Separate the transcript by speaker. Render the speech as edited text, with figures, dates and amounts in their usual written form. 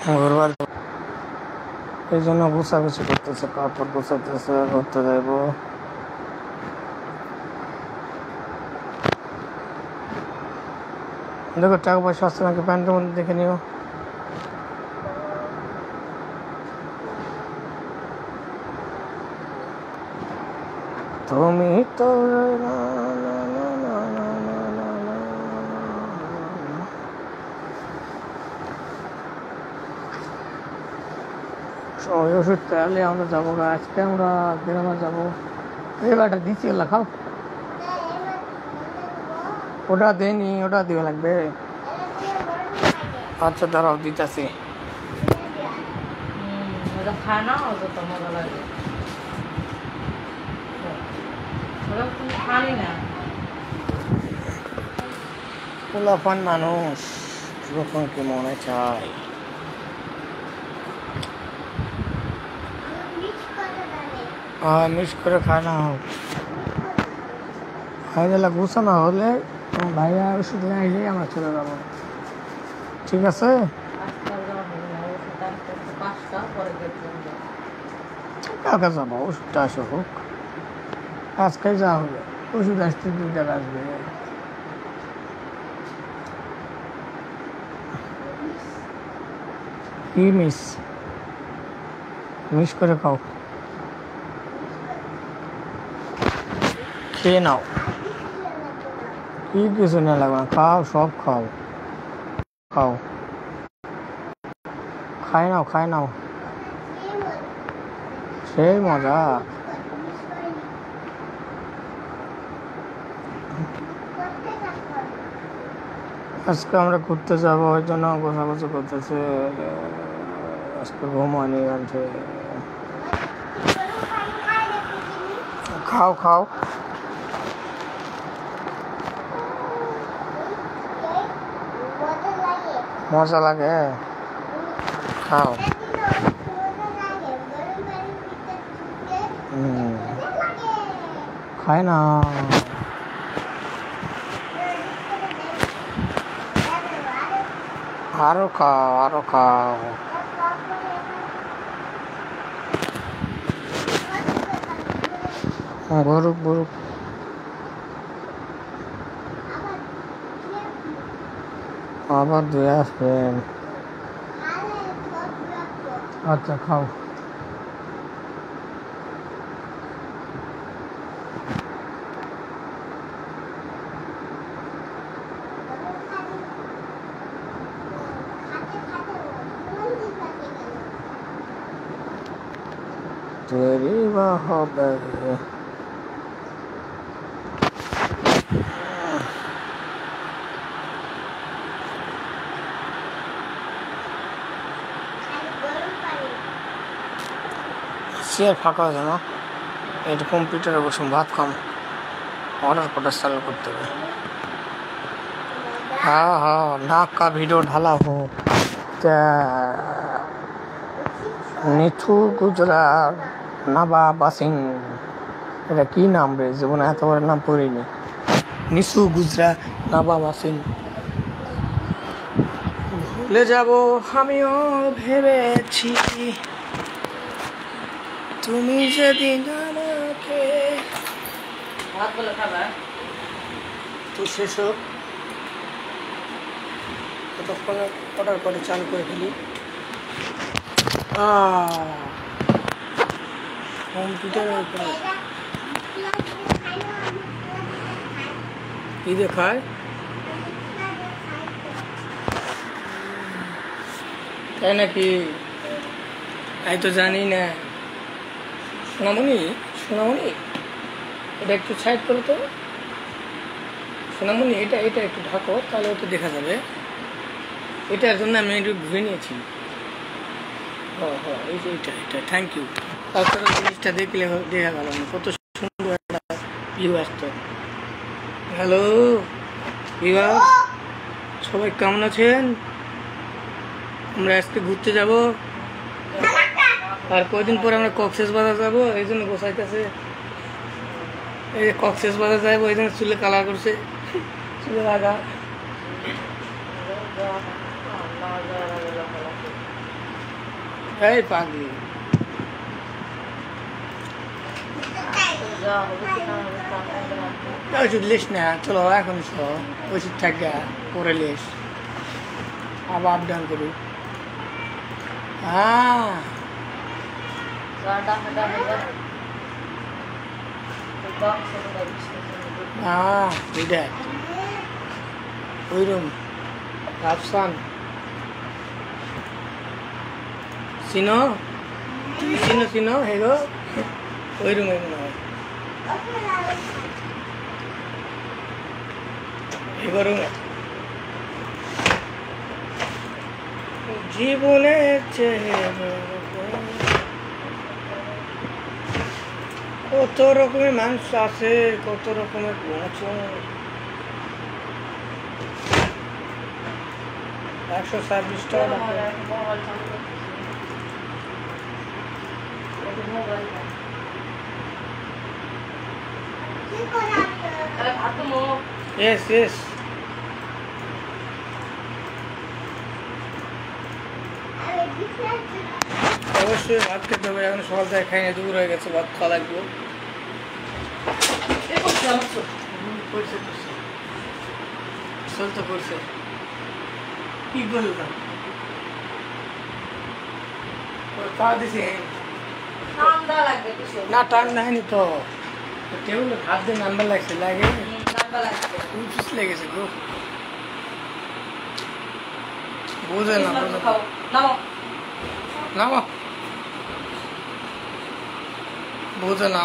Speaker 1: ঘুরবার এই জন্য গুছাগুছি করতেছে, কাপড় গুছাতেছে, ঘুরতে যাইব। দেখো টাকা পয়সা আসছে নাকি প্যান্টের মধ্যে দেখে নিও। তুমি তো ওই ওষুধ তাহলে আমরা যাবো, আজকে আমরা গ্রামে যাবো। এই গাটা দিচ্ছি, ওগুলা খাও। ওটা দেয়নি, ওটা দিবে লাগবে। আচ্ছা দাঁড়াও দিতেছি। পোলাপান মানুষ যখন কি মনে চায়। মিস করে খায় না হোক, খাইলে গুছানো হলে ভাইয়া ওষুধ নিয়ে আসলে আমরা চলে যাবো, ঠিক আছে? কালকে যাবো, ওষুধটা আসে হোক, আজকে যা হবে। ওষুধ আসতে 2 টাকা আসবে। কি মিস মিস করে খাও, খেয়ে নাও, কি কিছু না লাগবে না, খাও, সব খাও, খাও, খাই নাও, খাই নাও, সেই মজা। আজকে আমরা ঘুরতে যাবো, ওই জন্য গোছাগুছি করতেছে। আজকে ঘুমানি আছে। খাও খাও, মজা লাগে, খাও। খাই না, আরো খাও, আরো খাও। বরুক বরুক, আবার 2 আসবেন। আচ্ছা খাও। तेरी मोहब्बत চেয়ার ফাঁকা হয়েছে না, এটা কম্পিউটারে বসে ভাত খাম, অর্ডার চালু করতে হবে। हाँ हाँ, नाक का वीडियो ढाला हो। নিথু গুজরাট নাবাবা সিং, এটা কি নাম রে, জীবনে এত বড় নাম পড়িনি। নিথু গুজরাট নাবাবা সিং। ভুলে যাব আমিও ভেবেছি, তুমি যেদিন আমাকে তো শেষ হোক, ততক্ষণে অর্ডার করে চালু করে ফেলি। কম্পিউটারের উপরে কি দেখায়, তাই নাকি? আমি তো জানি না। সোনামণি, সোনামণি, এটা একটু সাইড করো তো। সোনামণি, এটা এটা একটু ঢাকো, তাহলে তো দেখা যাবে। এটার জন্য আমি একটু ঘুরে নিয়েছি। এইটা এটা, থ্যাংক ইউ। তারপরে জিনিসটা দেখলে দেখা গেল কত সুন্দর একটা ভিউ আসতো। হ্যালো ভিউয়ার, সবাই কেমন আছেন? আমরা আজকে ঘুরতে যাব, আর কয়েকদিন পরে আমরা কক্সবাজার যাবো, এই জন্য গোছাইতেছে। এই যে কক্সবাজার যাবো, এই জন্য চুলে কালার করছে, চুলে লাগা। এই পাগলি ওষুধ লিস না, চলো এখন চলো, ওষুধ থাকে পরে লিস, আবার আপ ডাউন করু। হ্যাঁ হ্যাঁ এটা ওই রুম রাফসান চিনো, তুমি চিনো চিনো হেগো ওই রুমে মনে হয় হেগো রুমে। জীবনের কত রকমের মানুষ আছে, কত রকমের পৌঁছন। 126 টাকা Yes, yes. অবশ্যই ভাত খেতে হবে, এখন সকাল থেকে খাই না, দুপুর হয়ে গেছে, ভাত খাওয়া লাগবে। চলতে করছে কি বললাম না, টাইম নেয়নি তো, টেবিলে ভাত দিয়ে নাম্বার লাগছে, লাগে লেগেছে গো, বোঝে না বোঝে না।